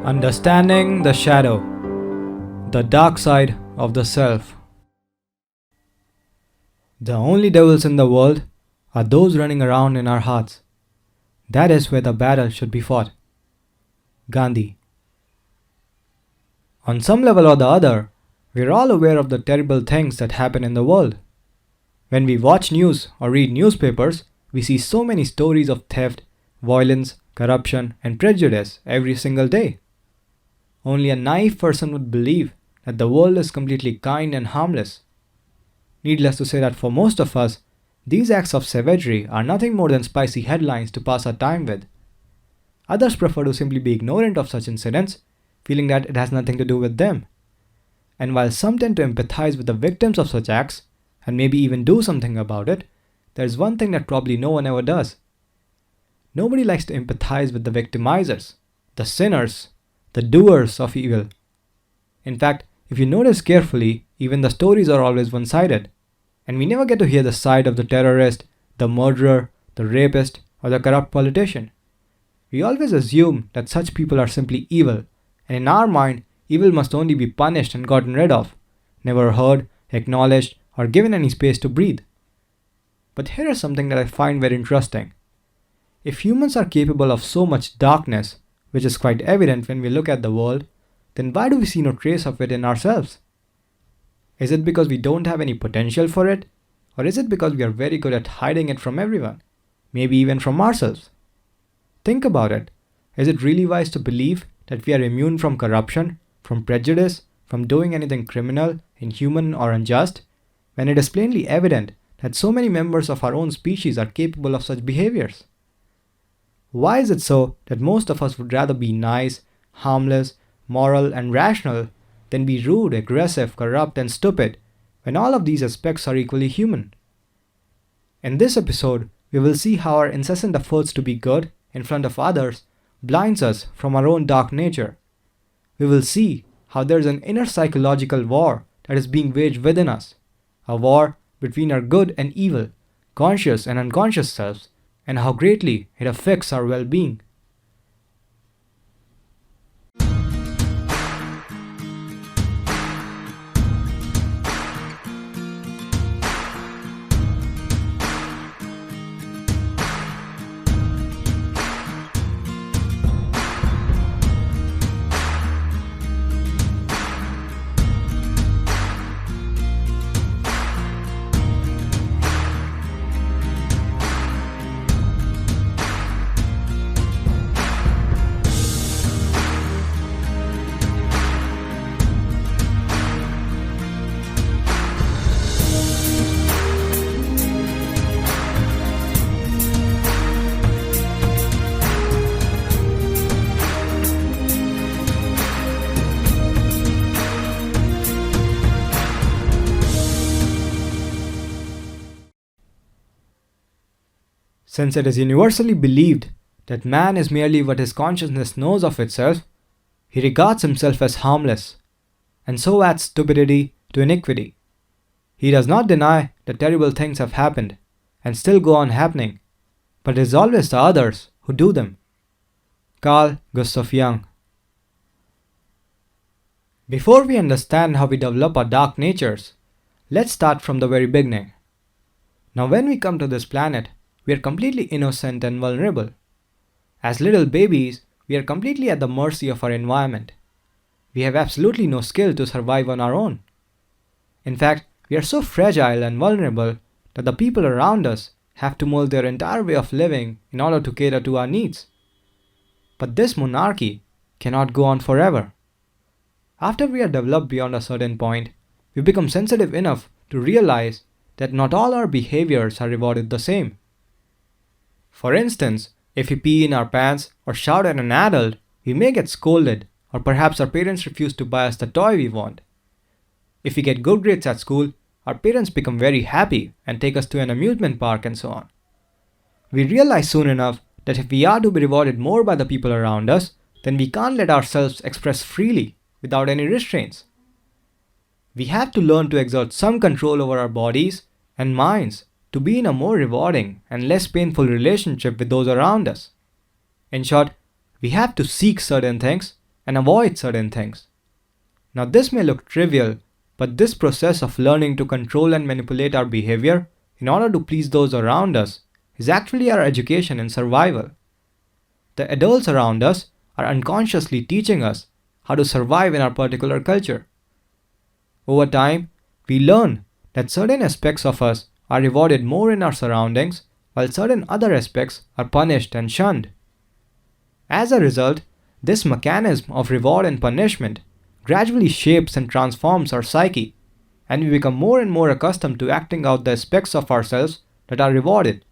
Understanding the shadow, the dark side of the self. The only devils in the world are those running around in our hearts. That is where the battle should be fought. Gandhi. On some level or the other, we are all aware of the terrible things that happen in the world. When we watch news or read newspapers, we see so many stories of theft, violence, corruption, and prejudice every single day. Only a naive person would believe that the world is completely kind and harmless. Needless to say that for most of us, these acts of savagery are nothing more than spicy headlines to pass our time with. Others prefer to simply be ignorant of such incidents, feeling that it has nothing to do with them. And while some tend to empathize with the victims of such acts, and maybe even do something about it, there is one thing that probably no one ever does. Nobody likes to empathize with the victimizers, the sinners, the doers of evil. In fact, if you notice carefully, even the stories are always one-sided, and we never get to hear the side of the terrorist, the murderer, the rapist, or the corrupt politician. We always assume that such people are simply evil, and in our mind, evil must only be punished and gotten rid of, never heard, acknowledged, or given any space to breathe. But here is something that I find very interesting. If humans are capable of so much darkness, which is quite evident when we look at the world, then why do we see no trace of it in ourselves? Is it because we don't have any potential for it? Or is it because we are very good at hiding it from everyone? Maybe even from ourselves? Think about it. Is it really wise to believe that we are immune from corruption, from prejudice, from doing anything criminal, inhuman, or unjust, when it is plainly evident that so many members of our own species are capable of such behaviors? Why is it so that most of us would rather be nice, harmless, moral, and rational than be rude, aggressive, corrupt, and stupid, when all of these aspects are equally human? In this episode, we will see how our incessant efforts to be good in front of others blinds us from our own dark nature. We will see how there is an inner psychological war that is being waged within us, a war between our good and evil, conscious and unconscious selves, and how greatly it affects our well-being. Since it is universally believed that man is merely what his consciousness knows of itself, he regards himself as harmless, and so adds stupidity to iniquity. He does not deny that terrible things have happened, and still go on happening, but it is always the others who do them. Carl Gustav Jung. Before we understand how we develop our dark natures, let's start from the very beginning. Now when we come to this planet, we are completely innocent and vulnerable. As little babies, we are completely at the mercy of our environment. We have absolutely no skill to survive on our own. In fact, we are so fragile and vulnerable that the people around us have to mold their entire way of living in order to cater to our needs. But this monarchy cannot go on forever. After we are developed beyond a certain point, we become sensitive enough to realize that not all our behaviors are rewarded the same. For instance, if we pee in our pants or shout at an adult, we may get scolded, or perhaps our parents refuse to buy us the toy we want. If we get good grades at school, our parents become very happy and take us to an amusement park and so on. We realize soon enough that if we are to be rewarded more by the people around us, then we can't let ourselves express freely without any restraints. We have to learn to exert some control over our bodies and minds to be in a more rewarding and less painful relationship with those around us. In short, we have to seek certain things and avoid certain things. Now, this may look trivial, but this process of learning to control and manipulate our behavior in order to please those around us is actually our education in survival. The adults around us are unconsciously teaching us how to survive in our particular culture. Over time, we learn that certain aspects of us are rewarded more in our surroundings, while certain other aspects are punished and shunned. As a result, this mechanism of reward and punishment gradually shapes and transforms our psyche, and we become more and more accustomed to acting out the aspects of ourselves that are rewarded.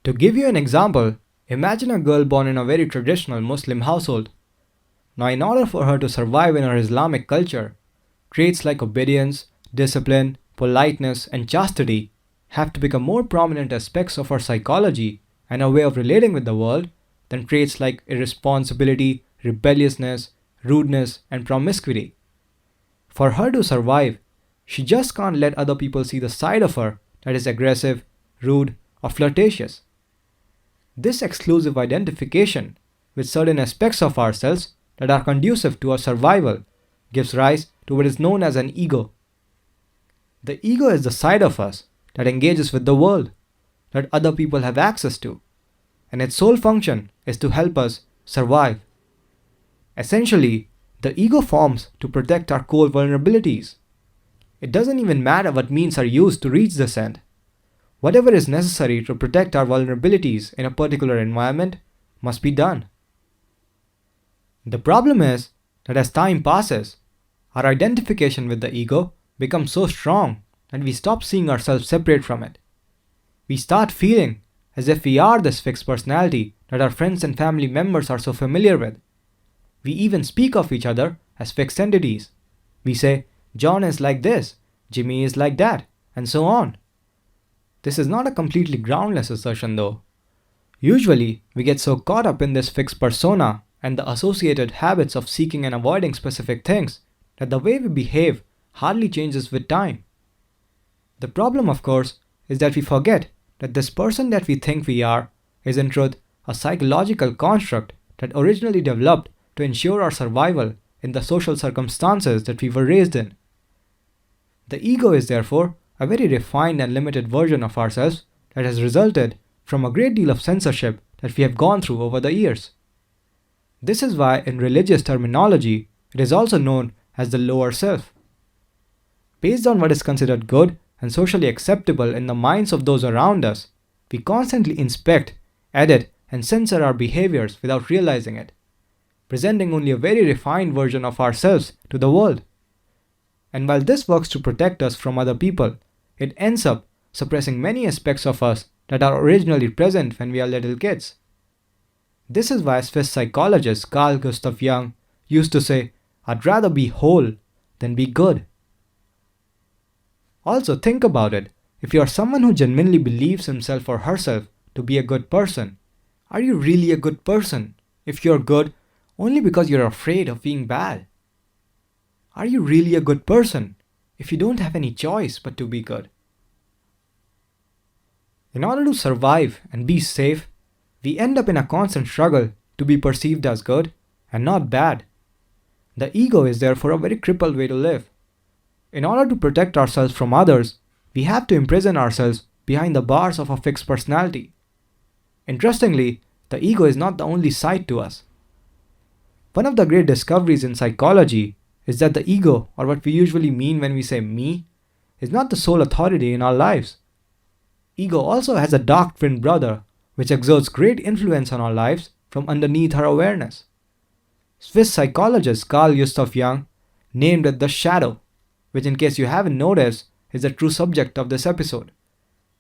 To give you an example, imagine a girl born in a very traditional Muslim household. Now, in order for her to survive in her Islamic culture, traits like obedience, discipline, politeness, and chastity have to become more prominent aspects of her psychology and her way of relating with the world than traits like irresponsibility, rebelliousness, rudeness, and promiscuity. For her to survive, she just can't let other people see the side of her that is aggressive, rude, or flirtatious. This exclusive identification with certain aspects of ourselves that are conducive to our survival gives rise to what is known as an ego. The ego is the side of us that engages with the world, that other people have access to, and its sole function is to help us survive. Essentially, the ego forms to protect our core vulnerabilities. It doesn't even matter what means are used to reach this end. Whatever is necessary to protect our vulnerabilities in a particular environment must be done. The problem is that as time passes, our identification with the ego becomes so strong that we stop seeing ourselves separate from it. We start feeling as if we are this fixed personality that our friends and family members are so familiar with. We even speak of each other as fixed entities. We say, John is like this, Jimmy is like that, and so on. This is not a completely groundless assertion though. Usually, we get so caught up in this fixed persona and the associated habits of seeking and avoiding specific things that the way we behave hardly changes with time. The problem, of course, is that we forget that this person that we think we are is in truth a psychological construct that originally developed to ensure our survival in the social circumstances that we were raised in. The ego is therefore a very refined and limited version of ourselves that has resulted from a great deal of censorship that we have gone through over the years. This is why in religious terminology it is also known as the lower self. Based on what is considered good and socially acceptable in the minds of those around us, we constantly inspect, edit, and censor our behaviors without realizing it, presenting only a very refined version of ourselves to the world. And while this works to protect us from other people, it ends up suppressing many aspects of us that are originally present when we are little kids. This is why Swiss psychologist Carl Gustav Jung used to say, I'd rather be whole than be good. Also think about it, if you are someone who genuinely believes himself or herself to be a good person, are you really a good person if you're good only because you're afraid of being bad? Are you really a good person if you don't have any choice but to be good? In order to survive and be safe, we end up in a constant struggle to be perceived as good and not bad. The ego is therefore a very crippled way to live. In order to protect ourselves from others, we have to imprison ourselves behind the bars of a fixed personality. Interestingly, the ego is not the only side to us. One of the great discoveries in psychology is that the ego, or what we usually mean when we say me, is not the sole authority in our lives. Ego also has a dark twin brother, which exerts great influence on our lives from underneath our awareness. Swiss psychologist Carl Gustav Jung named it the shadow, which in case you haven't noticed is the true subject of this episode.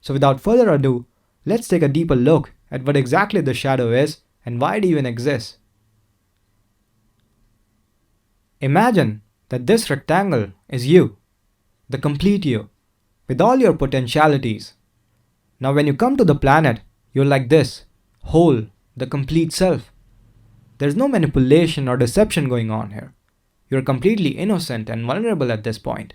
So without further ado, let's take a deeper look at what exactly the shadow is and why it even exists. Imagine that this rectangle is you, the complete you, with all your potentialities. Now when you come to the planet, you're like this, whole, the complete self. There's no manipulation or deception going on here. You're completely innocent and vulnerable at this point.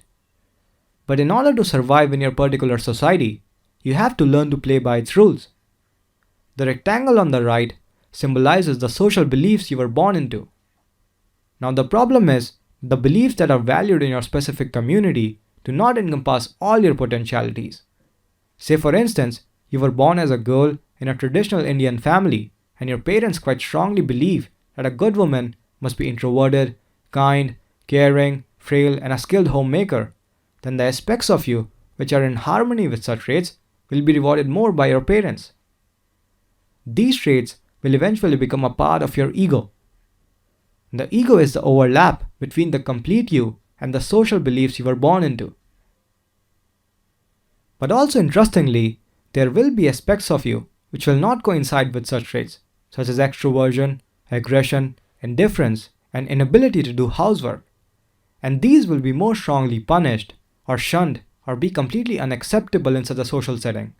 But in order to survive in your particular society, you have to learn to play by its rules. The rectangle on the right symbolizes the social beliefs you were born into. Now, the problem is the beliefs that are valued in your specific community do not encompass all your potentialities. Say, for instance, you were born as a girl in a traditional Indian family, and your parents quite strongly believe that a good woman must be introverted, kind, caring, frail, and a skilled homemaker. Then the aspects of you which are in harmony with such traits will be rewarded more by your parents. These traits will eventually become a part of your ego. The ego is the overlap between the complete you and the social beliefs you were born into. But also interestingly, there will be aspects of you which will not coincide with such traits, such as extroversion, aggression, indifference, and inability to do housework. And these will be more strongly punished, or shunned, or be completely unacceptable in such a social setting.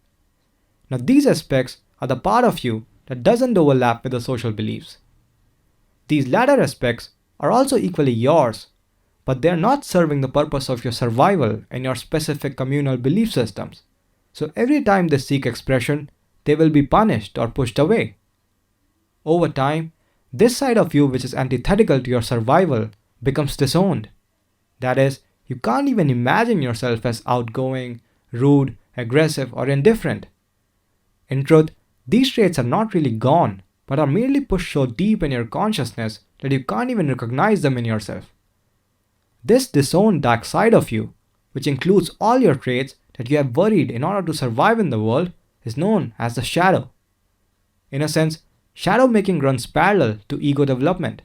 Now, these aspects are the part of you that doesn't overlap with the social beliefs. These latter aspects are also equally yours, but they are not serving the purpose of your survival in your specific communal belief systems. So every time they seek expression, they will be punished or pushed away. Over time, this side of you which is antithetical to your survival becomes disowned. That is, you can't even imagine yourself as outgoing, rude, aggressive, or indifferent. In truth, these traits are not really gone, but are merely pushed so deep in your consciousness that you can't even recognize them in yourself. This disowned dark side of you, which includes all your traits that you have buried in order to survive in the world, is known as the shadow. In a sense, shadow making runs parallel to ego development.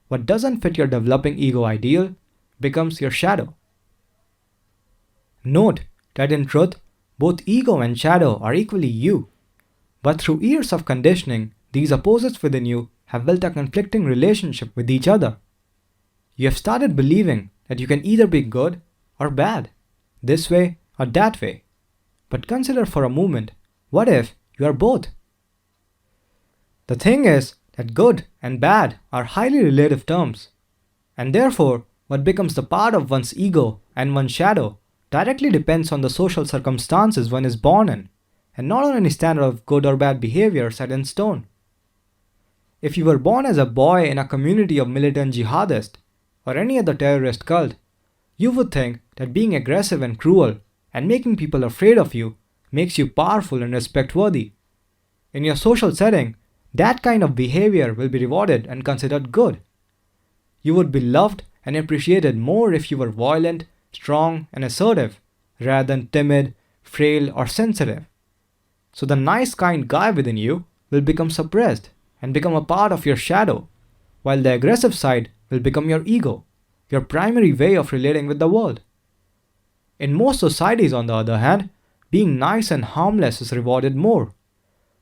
What doesn't fit your developing ego ideal becomes your shadow. Note that in truth, both ego and shadow are equally you. But through years of conditioning, these opposites within you have built a conflicting relationship with each other. You have started believing that you can either be good or bad, this way or that way. But consider for a moment, what if you are both? The thing is that good and bad are highly relative terms, and therefore what becomes the part of one's ego and one's shadow directly depends on the social circumstances one is born in, and not on any standard of good or bad behavior set in stone. If you were born as a boy in a community of militant jihadists or any other terrorist cult, you would think that being aggressive and cruel and making people afraid of you makes you powerful and respect-worthy. In your social setting, that kind of behavior will be rewarded and considered good. You would be loved and appreciated more if you were violent, strong, and assertive, rather than timid, frail, or sensitive. So the nice, kind guy within you will become suppressed and become a part of your shadow, while the aggressive side will become your ego, your primary way of relating with the world. In most societies, on the other hand, being nice and harmless is rewarded more.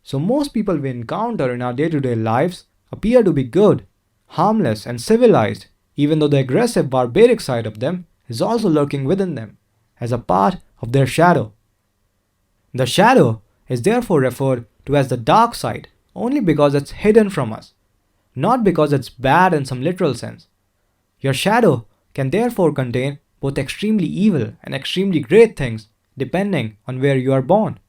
So most people we encounter in our day-to-day lives appear to be good, harmless, and civilized, even though the aggressive, barbaric side of them is also lurking within them, as a part of their shadow. The shadow is therefore referred to as the dark side only because it's hidden from us, not because it's bad in some literal sense. Your shadow can therefore contain both extremely evil and extremely great things depending on where you are born.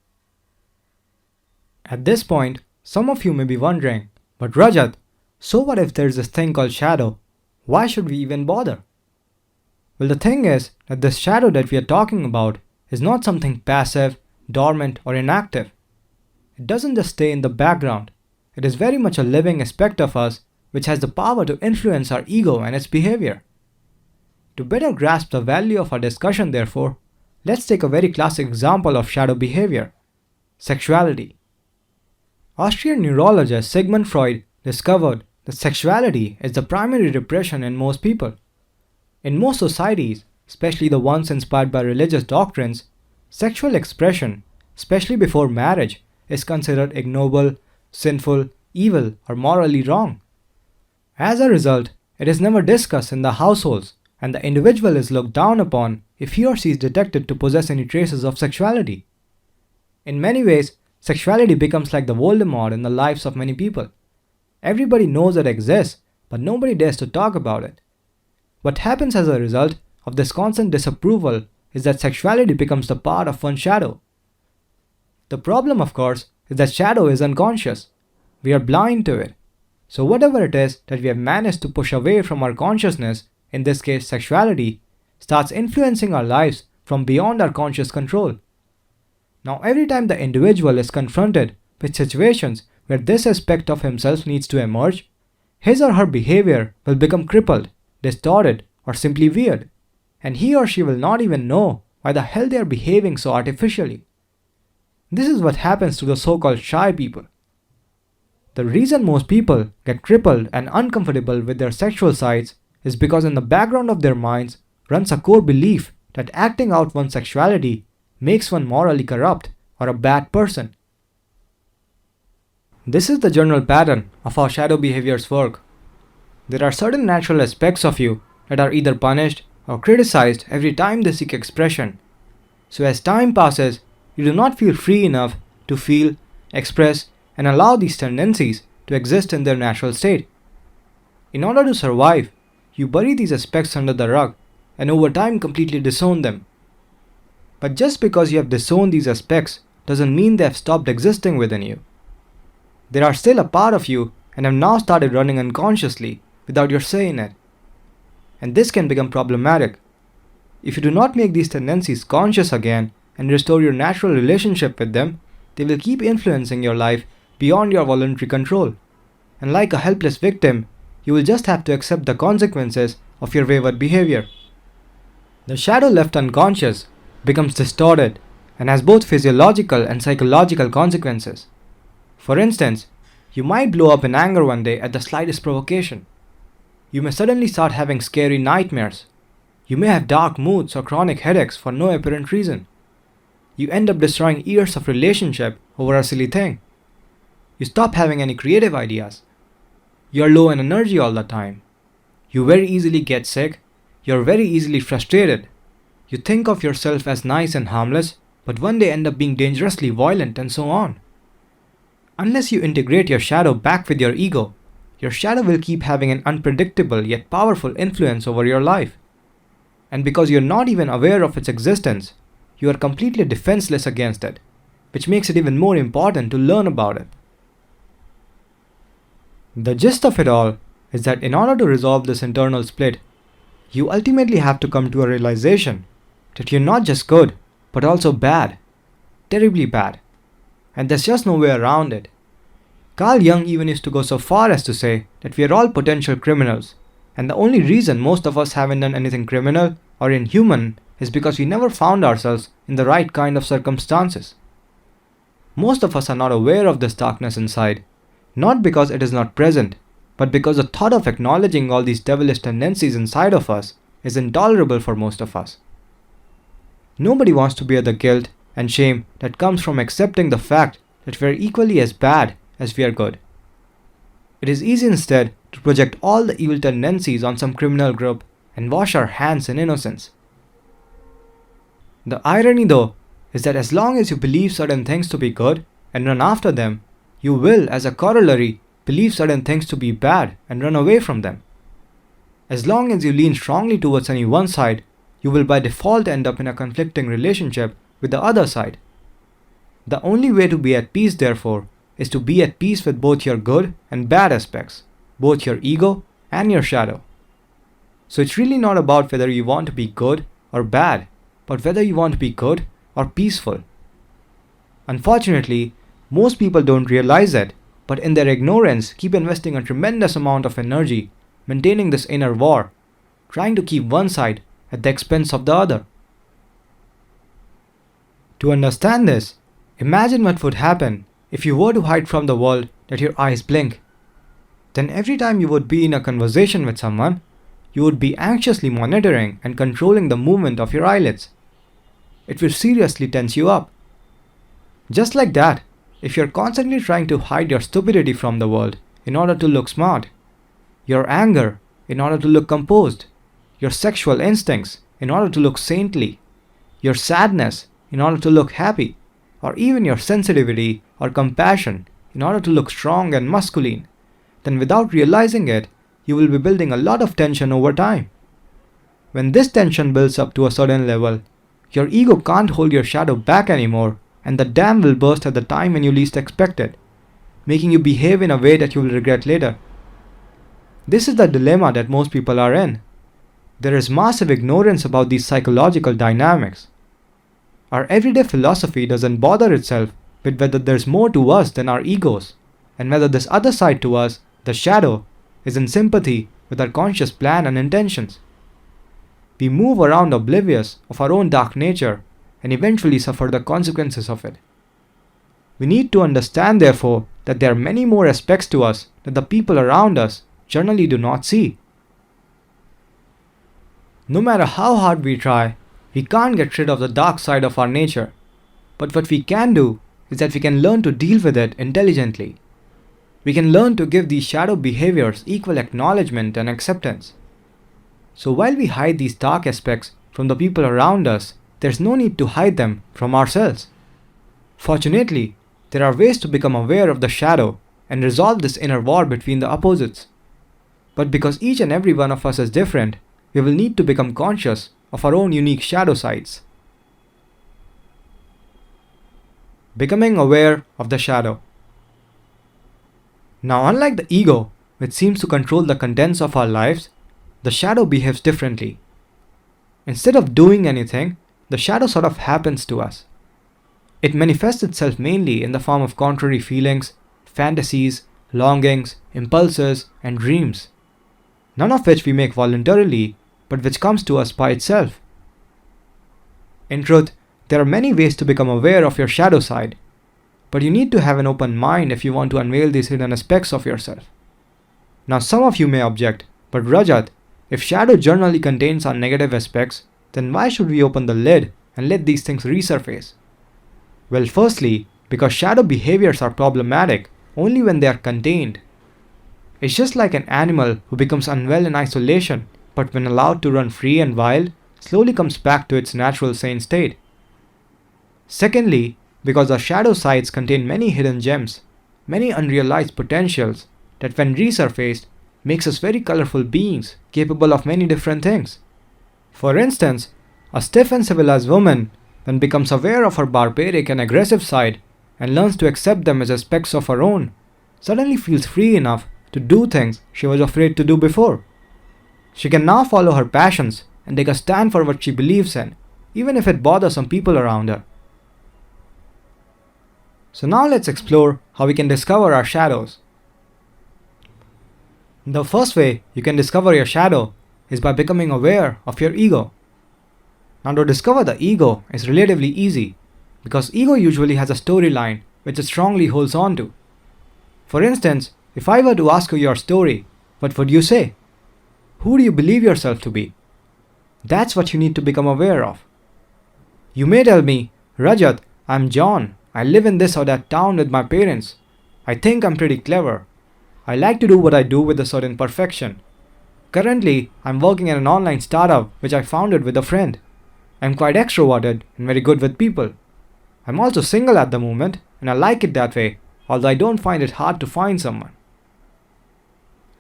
At this point, some of you may be wondering, but Rajat, so what if there's this thing called shadow? Why should we even bother? Well, the thing is that this shadow that we are talking about is not something passive, dormant, or inactive. It doesn't just stay in the background. It is very much a living aspect of us which has the power to influence our ego and its behavior. To better grasp the value of our discussion, therefore, let's take a very classic example of shadow behavior: sexuality. Austrian neurologist Sigmund Freud discovered that sexuality is the primary repression in most people. In most societies, especially the ones inspired by religious doctrines, sexual expression, especially before marriage, is considered ignoble, sinful, evil, or morally wrong. As a result, it is never discussed in the households, and the individual is looked down upon if he or she is detected to possess any traces of sexuality. In many ways, sexuality becomes like the Voldemort in the lives of many people. Everybody knows it exists, but nobody dares to talk about it. What happens as a result of this constant disapproval is that sexuality becomes the part of one's shadow. The problem, of course, is that shadow is unconscious. We are blind to it. So, whatever it is that we have managed to push away from our consciousness, in this case sexuality, starts influencing our lives from beyond our conscious control. Now, every time the individual is confronted with situations where this aspect of himself needs to emerge, his or her behavior will become crippled, distorted, or simply weird, and he or she will not even know why the hell they are behaving so artificially. This is what happens to the so called shy people. The reason most people get crippled and uncomfortable with their sexual sides is because in the background of their minds runs a core belief that acting out one's sexuality makes one morally corrupt or a bad person. This is the general pattern of how shadow behaviors work. There are certain natural aspects of you that are either punished or criticized every time they seek expression. So as time passes, you do not feel free enough to feel, express, and allow these tendencies to exist in their natural state. In order to survive, you bury these aspects under the rug and over time completely disown them. But just because you have disowned these aspects doesn't mean they have stopped existing within you. They are still a part of you and have now started running unconsciously without your say in it. And this can become problematic. If you do not make these tendencies conscious again and restore your natural relationship with them, they will keep influencing your life beyond your voluntary control. And like a helpless victim, you will just have to accept the consequences of your wayward behavior. The shadow left unconscious becomes distorted and has both physiological and psychological consequences. For instance, you might blow up in anger one day at the slightest provocation. You may suddenly start having scary nightmares. You may have dark moods or chronic headaches for no apparent reason. You end up destroying years of relationship over a silly thing. You stop having any creative ideas. You are low in energy all the time. You very easily get sick. You are very easily frustrated. You think of yourself as nice and harmless, but one day end up being dangerously violent and so on. Unless you integrate your shadow back with your ego, your shadow will keep having an unpredictable yet powerful influence over your life. And because you're not even aware of its existence, you are completely defenseless against it, which makes it even more important to learn about it. The gist of it all is that in order to resolve this internal split, you ultimately have to come to a realization that you're not just good, but also bad, terribly bad, and there's just no way around it. Carl Jung even used to go so far as to say that we are all potential criminals, and the only reason most of us haven't done anything criminal or inhuman is because we never found ourselves in the right kind of circumstances. Most of us are not aware of this darkness inside, not because it is not present, but because the thought of acknowledging all these devilish tendencies inside of us is intolerable for most of us. Nobody wants to bear the guilt and shame that comes from accepting the fact that we are equally as bad as we are good. It is easy instead to project all the evil tendencies on some criminal group and wash our hands in innocence. The irony though is that as long as you believe certain things to be good and run after them, you will, as a corollary, believe certain things to be bad and run away from them. As long as you lean strongly towards any one side, you will by default end up in a conflicting relationship with the other side. The only way to be at peace, therefore, is to be at peace with both your good and bad aspects, both your ego and your shadow. So it's really not about whether you want to be good or bad, but whether you want to be good or peaceful. Unfortunately, most people don't realize it, but in their ignorance keep investing a tremendous amount of energy maintaining this inner war, trying to keep one side at the expense of the other. To understand this, imagine what would happen if you were to hide from the world that your eyes blink. Then every time you would be in a conversation with someone, you would be anxiously monitoring and controlling the movement of your eyelids. It will seriously tense you up. Just like that, if you're constantly trying to hide your stupidity from the world in order to look smart, your anger in order to look composed, your sexual instincts in order to look saintly, your sadness in order to look happy, or even your sensitivity or compassion in order to look strong and masculine, then without realizing it, you will be building a lot of tension over time. When this tension builds up to a certain level, your ego can't hold your shadow back anymore, and the dam will burst at the time when you least expect it, making you behave in a way that you will regret later. This is the dilemma that most people are in. There is massive ignorance about these psychological dynamics. Our everyday philosophy doesn't bother itself with whether there's more to us than our egos, and whether this other side to us, the shadow, is in sympathy with our conscious plan and intentions. We move around oblivious of our own dark nature and eventually suffer the consequences of it. We need to understand, therefore, that there are many more aspects to us that the people around us generally do not see. No matter how hard we try, we can't get rid of the dark side of our nature. But what we can do is that we can learn to deal with it intelligently. We can learn to give these shadow behaviors equal acknowledgement and acceptance. So while we hide these dark aspects from the people around us, there's no need to hide them from ourselves. Fortunately, there are ways to become aware of the shadow and resolve this inner war between the opposites. But because each and every one of us is different, we will need to become conscious of our own unique shadow sides. Becoming aware of the shadow. Now, unlike the ego, which seems to control the contents of our lives, the shadow behaves differently. Instead of doing anything, the shadow sort of happens to us. It manifests itself mainly in the form of contrary feelings, fantasies, longings, impulses, and dreams, none of which we make voluntarily, but which comes to us by itself. In truth, there are many ways to become aware of your shadow side, but you need to have an open mind if you want to unveil these hidden aspects of yourself. Now, some of you may object, but Rajat, if shadow generally contains our negative aspects, then why should we open the lid and let these things resurface? Well, firstly, because shadow behaviors are problematic only when they are contained. It's just like an animal who becomes unwell in isolation, but when allowed to run free and wild, slowly comes back to its natural sane state. Secondly, because our shadow sides contain many hidden gems, many unrealized potentials that when resurfaced makes us very colorful beings capable of many different things. For instance, a stiff and civilized woman then becomes aware of her barbaric and aggressive side and learns to accept them as aspects of her own, suddenly feels free enough to do things she was afraid to do before. She can now follow her passions and take a stand for what she believes in, even if it bothers some people around her. So now let's explore how we can discover our shadows. The first way you can discover your shadow is by becoming aware of your ego. Now, to discover the ego is relatively easy because ego usually has a storyline which it strongly holds on to. For instance, if I were to ask you your story, what would you say? Who do you believe yourself to be? That's what you need to become aware of. You may tell me, Rajat, I'm John. I live in this or that town with my parents. I think I'm pretty clever. I like to do what I do with a certain perfection. Currently, I'm working in an online startup which I founded with a friend. I'm quite extroverted and very good with people. I'm also single at the moment and I like it that way, although I don't find it hard to find someone.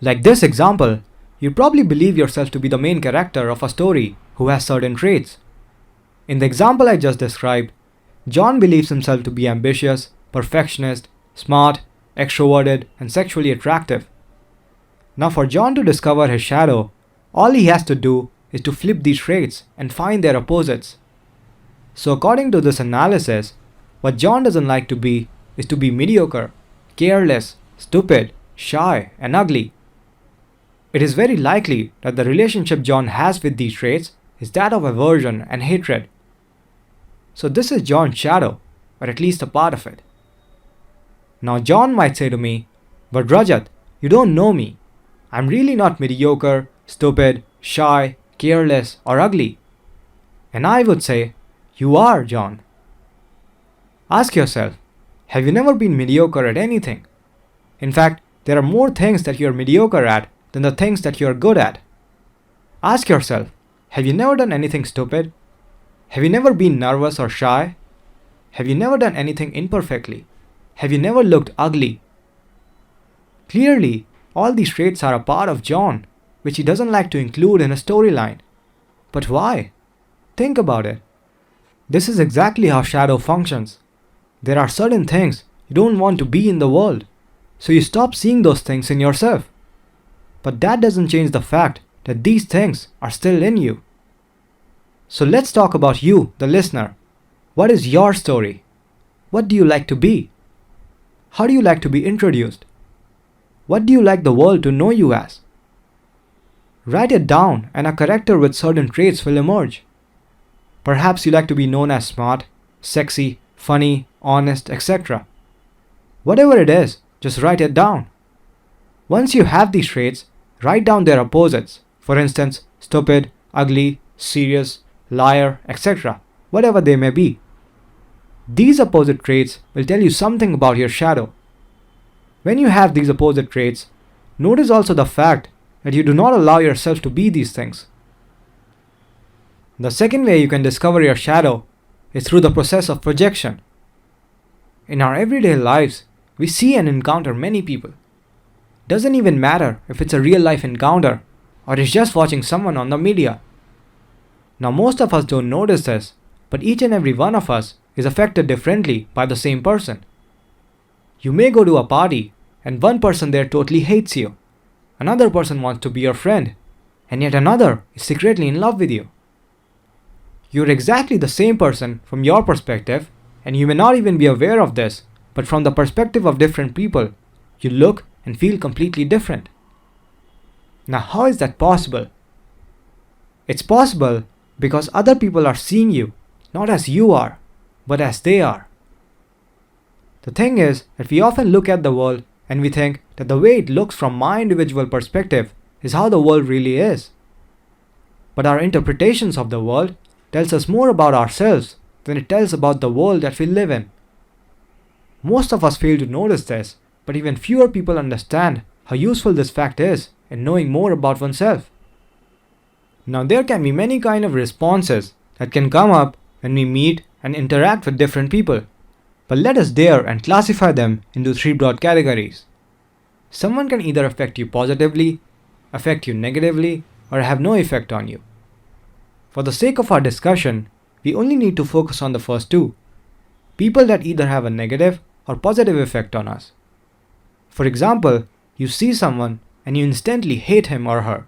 Like this example, you probably believe yourself to be the main character of a story who has certain traits. In the example I just described, John believes himself to be ambitious, perfectionist, smart, extroverted, and sexually attractive. Now, for John to discover his shadow, all he has to do is to flip these traits and find their opposites. So according to this analysis, what John doesn't like to be is to be mediocre, careless, stupid, shy, and ugly. It is very likely that the relationship John has with these traits is that of aversion and hatred. So this is John's shadow, or at least a part of it. Now John might say to me, but Rajat, you don't know me. I'm really not mediocre, stupid, shy, careless, or ugly. And I would say, you are, John. Ask yourself, have you never been mediocre at anything? In fact, there are more things that you are mediocre at than the things that you are good at. Ask yourself, have you never done anything stupid? Have you never been nervous or shy? Have you never done anything imperfectly? Have you never looked ugly? Clearly, all these traits are a part of John, which he doesn't like to include in a storyline. But why? Think about it. This is exactly how shadow functions. There are certain things you don't want to be in the world, so you stop seeing those things in yourself. But that doesn't change the fact that these things are still in you. So let's talk about you, the listener. What is your story? What do you like to be? How do you like to be introduced? What do you like the world to know you as? Write it down and a character with certain traits will emerge. Perhaps you like to be known as smart, sexy, funny, honest, etc. Whatever it is, just write it down. Once you have these traits, write down their opposites. For instance, stupid, ugly, serious, liar, etc. Whatever they may be. These opposite traits will tell you something about your shadow. When you have these opposite traits, notice also the fact that you do not allow yourself to be these things. The second way you can discover your shadow is through the process of projection. In our everyday lives, we see and encounter many people. Doesn't even matter if it's a real life encounter or it's just watching someone on the media. Now most of us don't notice this, but each and every one of us is affected differently by the same person. You may go to a party and one person there totally hates you. Another person wants to be your friend, and yet another is secretly in love with you. You're exactly the same person from your perspective, and you may not even be aware of this, but from the perspective of different people, you look and feel completely different. Now, how is that possible? It's possible because other people are seeing you, not as you are, but as they are. The thing is that we often look at the world and we think that the way it looks from my individual perspective is how the world really is. But our interpretations of the world tells us more about ourselves than it tells about the world that we live in. Most of us fail to notice this, but even fewer people understand how useful this fact is in knowing more about oneself. Now there can be many kind of responses that can come up when we meet and interact with different people. But let us dare and classify them into three broad categories. Someone can either affect you positively, affect you negatively, or have no effect on you. For the sake of our discussion, we only need to focus on the first two. People that either have a negative or positive effect on us. For example, you see someone and you instantly hate him or her.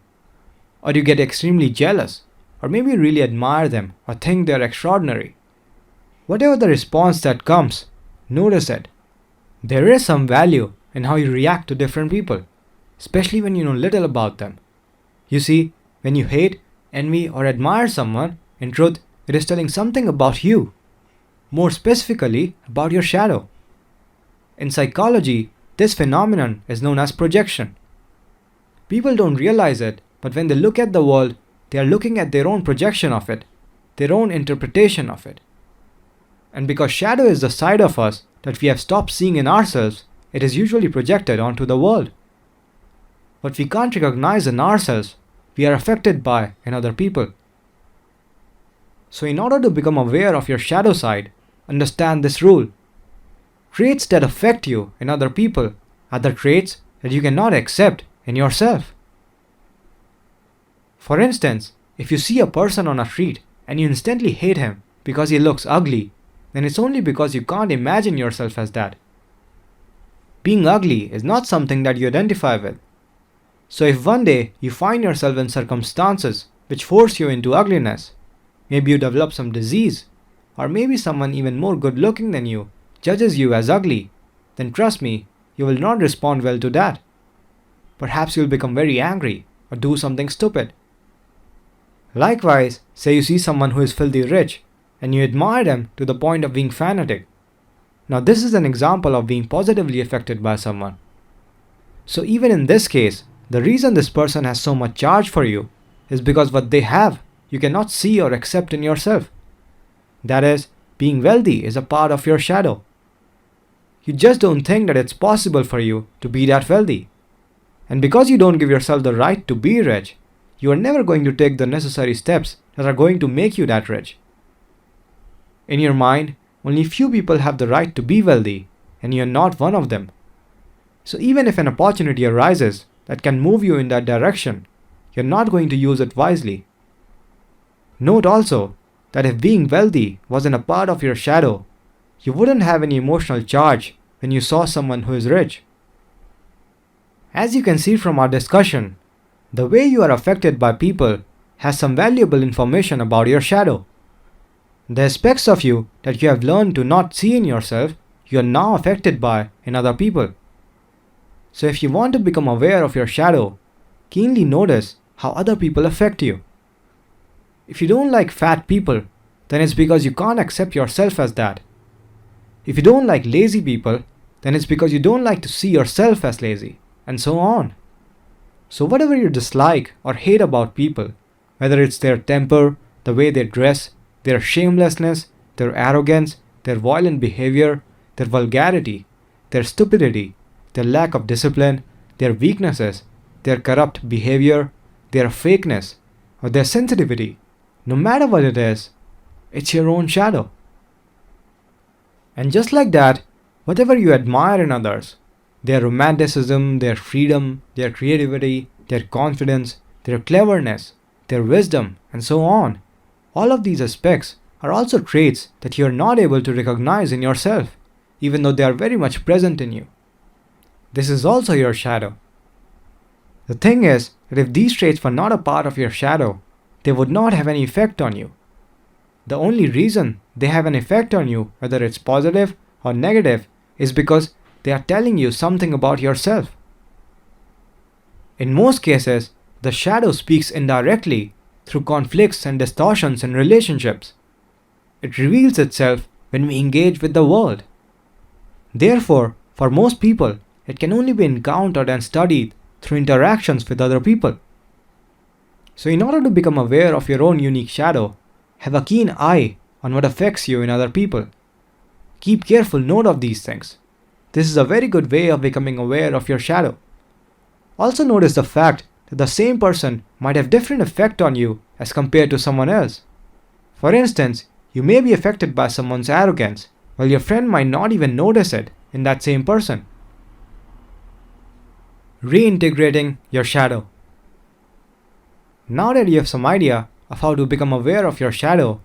Or you get extremely jealous, or maybe you really admire them or think they're extraordinary. Whatever the response that comes, notice it. There is some value in how you react to different people, especially when you know little about them. You see, when you hate, envy, or admire someone, in truth, it is telling something about you. More specifically, about your shadow. In psychology, this phenomenon is known as projection. People don't realize it, but when they look at the world, they are looking at their own projection of it, their own interpretation of it. And because shadow is the side of us that we have stopped seeing in ourselves, it is usually projected onto the world. What we can't recognize in ourselves, we are affected by in other people. So in order to become aware of your shadow side, understand this rule. Traits that affect you in other people are the traits that you cannot accept in yourself. For instance, if you see a person on a street and you instantly hate him because he looks ugly, then it's only because you can't imagine yourself as that. Being ugly is not something that you identify with. So if one day you find yourself in circumstances which force you into ugliness, maybe you develop some disease, or maybe someone even more good looking than you judges you as ugly, then trust me, you will not respond well to that. Perhaps you'll become very angry or do something stupid. Likewise, say you see someone who is filthy rich and you admire them to the point of being fanatic. Now this is an example of being positively affected by someone. So even in this case, the reason this person has so much charge for you is because what they have, you cannot see or accept in yourself. That is, being wealthy is a part of your shadow. You just don't think that it's possible for you to be that wealthy. And because you don't give yourself the right to be rich, you are never going to take the necessary steps that are going to make you that rich. In your mind, only few people have the right to be wealthy, and you are not one of them. So even if an opportunity arises that can move you in that direction, you're not going to use it wisely. Note also that if being wealthy wasn't a part of your shadow, you wouldn't have any emotional charge when you saw someone who is rich. As you can see from our discussion, The way you are affected by people has some valuable information about your shadow. The aspects of you that you have learned to not see in yourself, you are now affected by in other people. So if you want to become aware of your shadow, keenly notice how other people affect you. If you don't like fat people, then it's because you can't accept yourself as that. If you don't like lazy people, then it's because you don't like to see yourself as lazy, and so on. So whatever you dislike or hate about people, whether it's their temper, the way they dress, their shamelessness, their arrogance, their violent behavior, their vulgarity, their stupidity, their lack of discipline, their weaknesses, their corrupt behavior, their fakeness, or their sensitivity, no matter what it is, it's your own shadow. And just like that, whatever you admire in others, their romanticism, their freedom, their creativity, their confidence, their cleverness, their wisdom, and so on, all of these aspects are also traits that you are not able to recognize in yourself, even though they are very much present in you. This is also your shadow. The thing is that if these traits were not a part of your shadow, they would not have any effect on you. The only reason they have an effect on you, whether it's positive or negative, is because they are telling you something about yourself. In most cases, the shadow speaks indirectly through conflicts and distortions in relationships. It reveals itself when we engage with the world. Therefore, for most people, it can only be encountered and studied through interactions with other people. So in order to become aware of your own unique shadow, have a keen eye on what affects you in other people. Keep careful note of these things. This is a very good way of becoming aware of your shadow. Also notice the fact that the same person might have different effect on you as compared to someone else. For instance, you may be affected by someone's arrogance, while your friend might not even notice it in that same person. Reintegrating your shadow. Now that you have some idea of how to become aware of your shadow,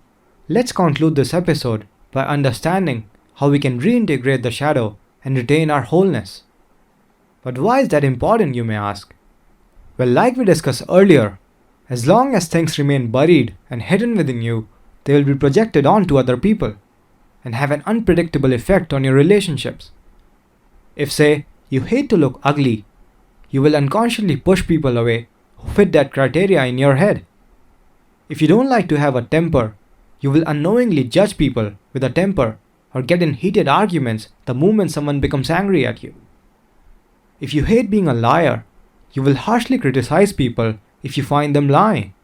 let's conclude this episode by understanding how we can reintegrate the shadow and retain our wholeness. But why is that important, you may ask? Well, like we discussed earlier, as long as things remain buried and hidden within you, they will be projected onto other people and have an unpredictable effect on your relationships. If, say, you hate to look ugly, you will unconsciously push people away who fit that criteria in your head. If you don't like to have a temper, you will unknowingly judge people with a temper or get in heated arguments the moment someone becomes angry at you. If you hate being a liar, you will harshly criticize people if you find them lying.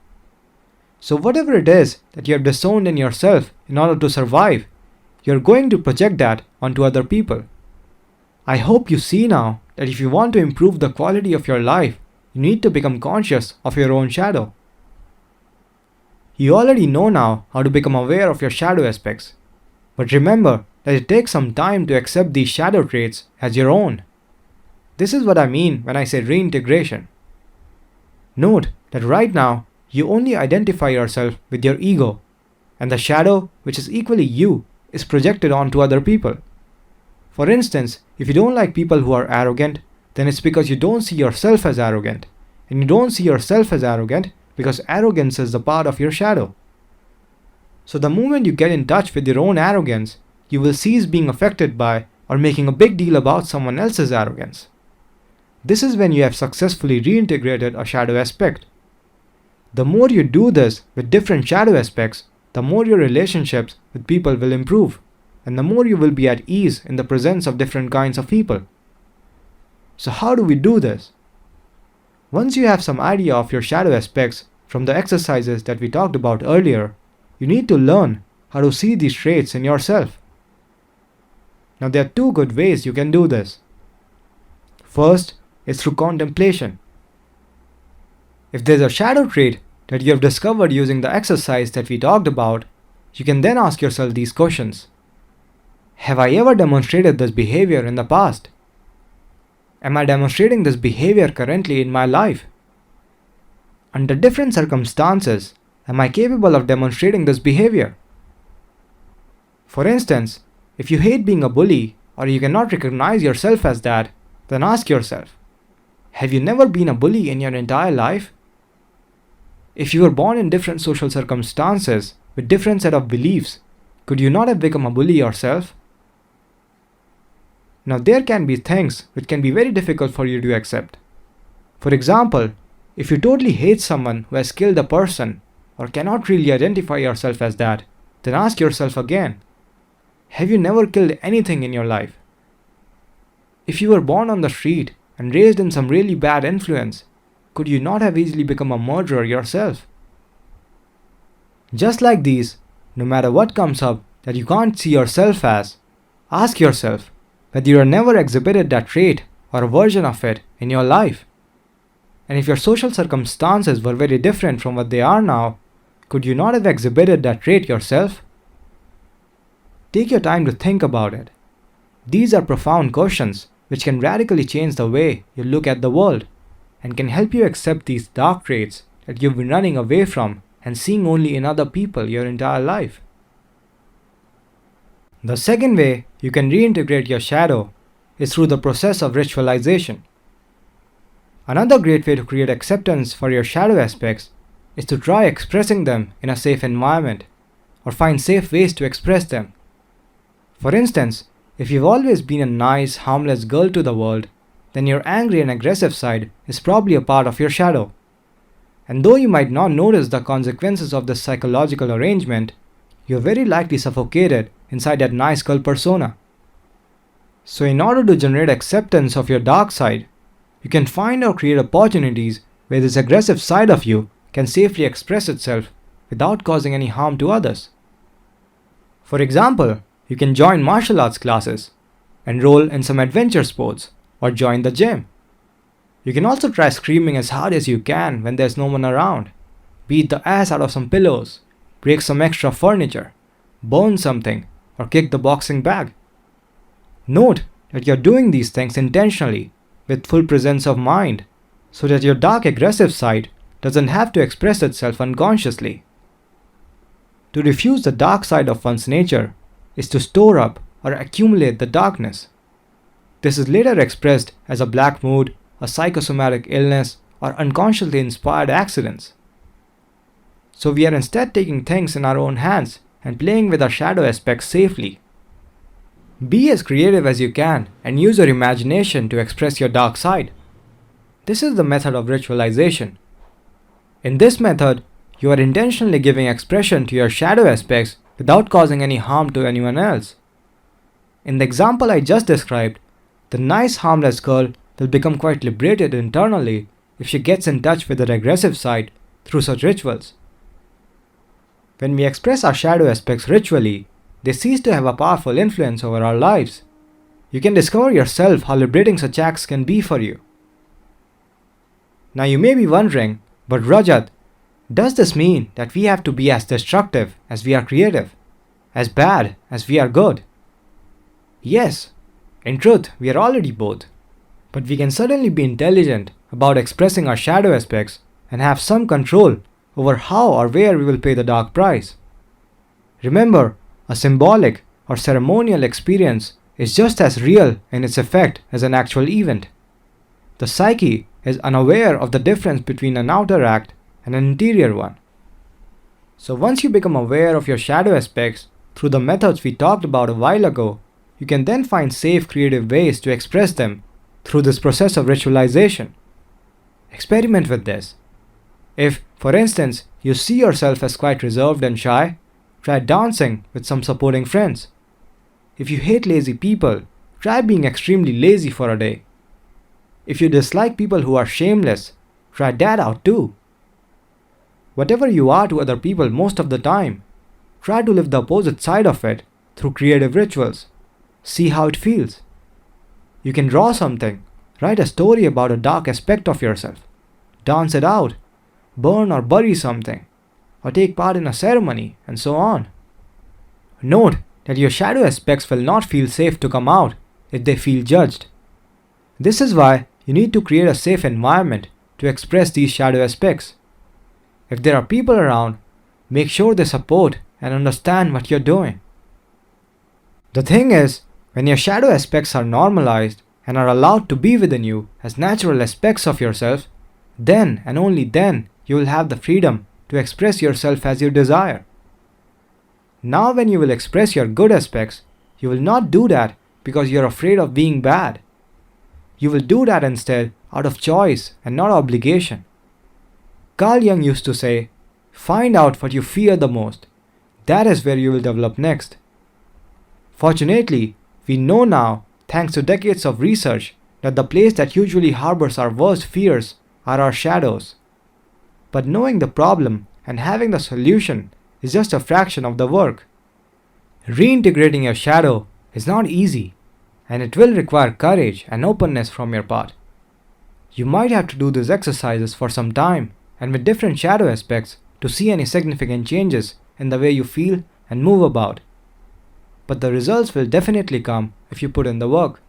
So whatever it is that you have disowned in yourself in order to survive, you are going to project that onto other people. I hope you see now that if you want to improve the quality of your life, you need to become conscious of your own shadow. You already know now how to become aware of your shadow aspects. But remember that it takes some time to accept these shadow traits as your own. This is what I mean when I say reintegration. Note that right now, you only identify yourself with your ego, and the shadow, which is equally you, is projected onto other people. For instance, if you don't like people who are arrogant, then it's because you don't see yourself as arrogant. And you don't see yourself as arrogant because arrogance is the part of your shadow. So the moment you get in touch with your own arrogance, you will cease being affected by or making a big deal about someone else's arrogance. This is when you have successfully reintegrated a shadow aspect. The more you do this with different shadow aspects, the more your relationships with people will improve, and the more you will be at ease in the presence of different kinds of people. So how do we do this? Once you have some idea of your shadow aspects from the exercises that we talked about earlier, you need to learn how to see these traits in yourself. Now there are two good ways you can do this. First is through contemplation. If there's a shadow trait that you have discovered using the exercise that we talked about, you can then ask yourself these questions. Have I ever demonstrated this behavior in the past? Am I demonstrating this behavior currently in my life? Under different circumstances, am I capable of demonstrating this behavior? For instance, if you hate being a bully or you cannot recognize yourself as that, then ask yourself, Have you never been a bully in your entire life? If you were born in different social circumstances with different set of beliefs, could you not have become a bully yourself? Now there can be things which can be very difficult for you to accept. For example, if you totally hate someone who has killed a person or cannot really identify yourself as that, then ask yourself again, have you never killed anything in your life? If you were born on the street and raised in some really bad influence, could you not have easily become a murderer yourself? Just like these, no matter what comes up that you can't see yourself as, ask yourself whether you have never exhibited that trait or a version of it in your life. And if your social circumstances were very different from what they are now, could you not have exhibited that trait yourself? Take your time to think about it. These are profound questions which can radically change the way you look at the world and can help you accept these dark traits that you've been running away from and seeing only in other people your entire life. The second way you can reintegrate your shadow is through the process of ritualization. Another great way to create acceptance for your shadow aspects is to try expressing them in a safe environment or find safe ways to express them. For instance, if you've always been a nice, harmless girl to the world, then your angry and aggressive side is probably a part of your shadow. And though you might not notice the consequences of this psychological arrangement, you're very likely suffocated inside that nice girl persona. So in order to generate acceptance of your dark side, you can find or create opportunities where this aggressive side of you can safely express itself without causing any harm to others. For example, you can join martial arts classes, enroll in some adventure sports, or join the gym. You can also try screaming as hard as you can when there's no one around, beat the ass out of some pillows, break some extra furniture, burn something, or kick the boxing bag. Note that you're doing these things intentionally, with full presence of mind, so that your dark aggressive side doesn't have to express itself unconsciously. To diffuse the dark side of one's nature is to store up or accumulate the darkness. This is later expressed as a black mood, a psychosomatic illness, or unconsciously inspired accidents. So we are instead taking things in our own hands and playing with our shadow aspects safely. Be as creative as you can and use your imagination to express your dark side. This is the method of ritualization. In this method, you are intentionally giving expression to your shadow aspects without causing any harm to anyone else. In the example I just described, the nice harmless girl will become quite liberated internally if she gets in touch with her aggressive side through such rituals. When we express our shadow aspects ritually, they cease to have a powerful influence over our lives. You can discover yourself how liberating such acts can be for you. Now you may be wondering, but Rajat, does this mean that we have to be as destructive as we are creative, as bad as we are good? Yes, in truth, we are already both. But we can certainly be intelligent about expressing our shadow aspects and have some control over how or where we will pay the dark price. Remember, a symbolic or ceremonial experience is just as real in its effect as an actual event. The psyche is unaware of the difference between an outer act and an interior one. So once you become aware of your shadow aspects through the methods we talked about a while ago, you can then find safe creative ways to express them through this process of ritualization. Experiment with this. If, for instance, you see yourself as quite reserved and shy, try dancing with some supporting friends. If you hate lazy people, try being extremely lazy for a day. If you dislike people who are shameless, try that out too. Whatever you are to other people most of the time, try to live the opposite side of it through creative rituals. See how it feels. You can draw something, write a story about a dark aspect of yourself, dance it out, burn or bury something, or take part in a ceremony, and so on. Note that your shadow aspects will not feel safe to come out if they feel judged. This is why you need to create a safe environment to express these shadow aspects. If there are people around, make sure they support and understand what you're doing. The thing is, when your shadow aspects are normalized and are allowed to be within you as natural aspects of yourself, then and only then you will have the freedom to express yourself as you desire. Now, when you will express your good aspects, you will not do that because you're afraid of being bad. You will do that instead out of choice and not obligation. Carl Jung used to say, "Find out what you fear the most. That is where you will develop next." Fortunately, we know now, thanks to decades of research, that the place that usually harbors our worst fears are our shadows. But knowing the problem and having the solution is just a fraction of the work. Reintegrating your shadow is not easy, and it will require courage and openness from your part. You might have to do these exercises for some time and with different shadow aspects to see any significant changes in the way you feel and move about. But the results will definitely come if you put in the work.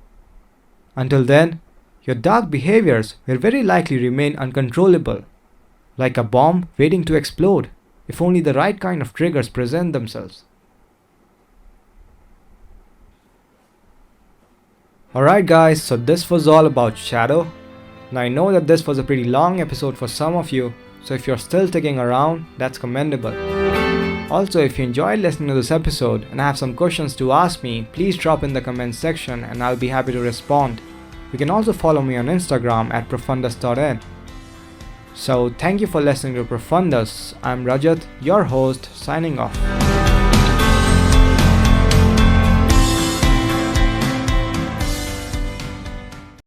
Until then, your dark behaviors will very likely remain uncontrollable, like a bomb waiting to explode if only the right kind of triggers present themselves. Alright guys, so this was all about shadow. Now I know that this was a pretty long episode for some of you, so if you're still sticking around, that's commendable. Also, if you enjoyed listening to this episode and have some questions to ask me, please drop in the comments section and I'll be happy to respond. You can also follow me on Instagram at profundus.in. So thank you for listening to Profundus. I'm Rajat, your host, signing off.